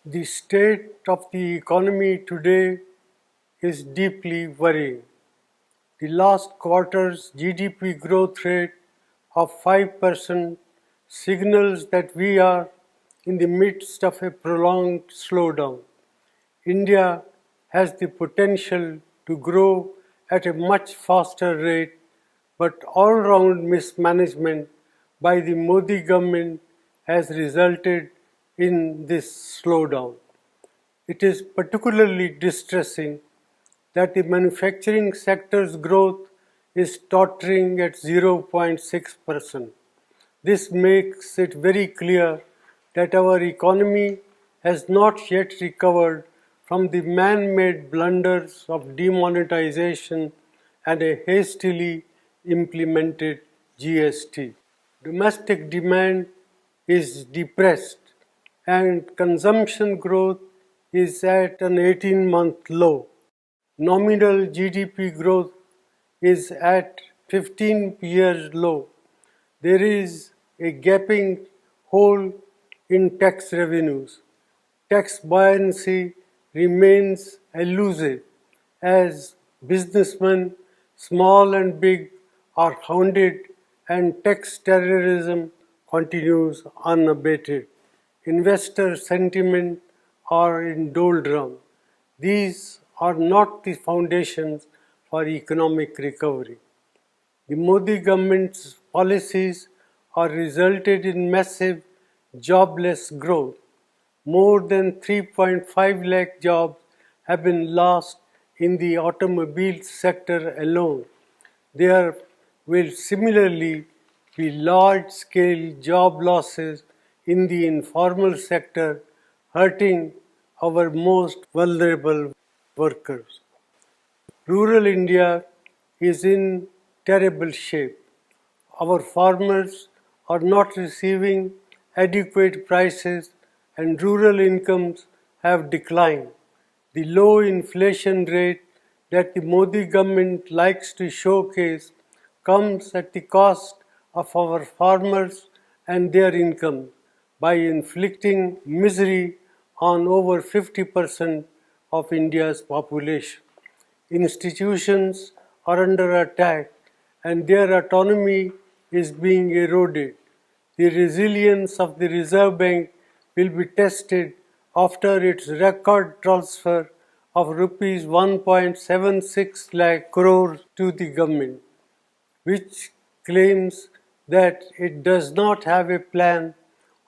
The state of the economy today is deeply worrying. The last quarter's GDP growth rate of 5% signals that we are in the midst of a prolonged slowdown. India has the potential to grow at a much faster rate, but all-round mismanagement by the Modi government has resulted in this slowdown. It is particularly distressing that the manufacturing sector's growth is tottering at 0.6%. This makes it very clear that our economy has not yet recovered from the man-made blunders of demonetization and a hastily implemented GST. Domestic demand is depressed and consumption growth is at an 18-month low. Nominal GDP growth is at 15 years low. There is a gaping hole in tax revenues. Tax buoyancy remains elusive as businessmen, small and big, are hounded and tax terrorism continues unabated. Investor sentiment are in doldrum. These are not the foundations for economic recovery. The Modi government's policies are resulted in massive jobless growth. More than 3.5 lakh jobs have been lost in the automobile sector alone. There will similarly be large-scale job losses in the informal sector, hurting our most vulnerable workers. Rural India is in terrible shape. Our farmers are not receiving adequate prices and rural incomes have declined. The low inflation rate that the Modi government likes to showcase comes at the cost of our farmers and their income by inflicting misery on over 50% of India's population. Institutions are under attack and their autonomy is being eroded. The resilience of the Reserve Bank will be tested after its record transfer of rupees 1.76 lakh crore to the government, which claims that it does not have a plan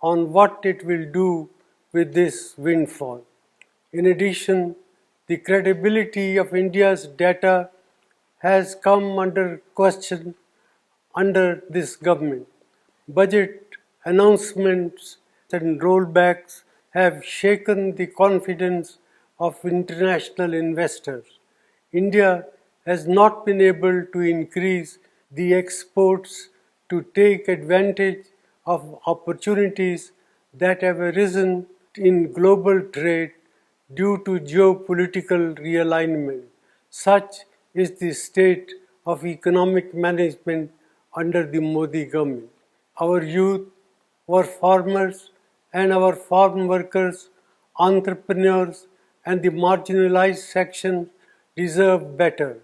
on what it will do with this windfall. In addition, the credibility of India's data has come under question under this government. Budget announcements and rollbacks have shaken the confidence of international investors. India has not been able to increase the exports to take advantage of opportunities that have arisen in global trade due to geopolitical realignment. Such is the state of economic management under the Modi government. Our youth, our farmers and our farm workers, entrepreneurs and the marginalized sections deserve better.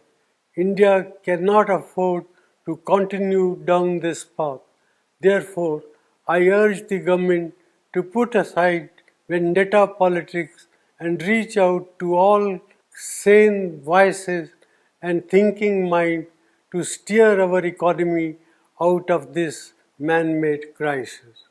India cannot afford to continue down this path. Therefore, I urge the government to put aside vendetta politics and reach out to all sane voices and thinking mind to steer our economy out of this man-made crisis.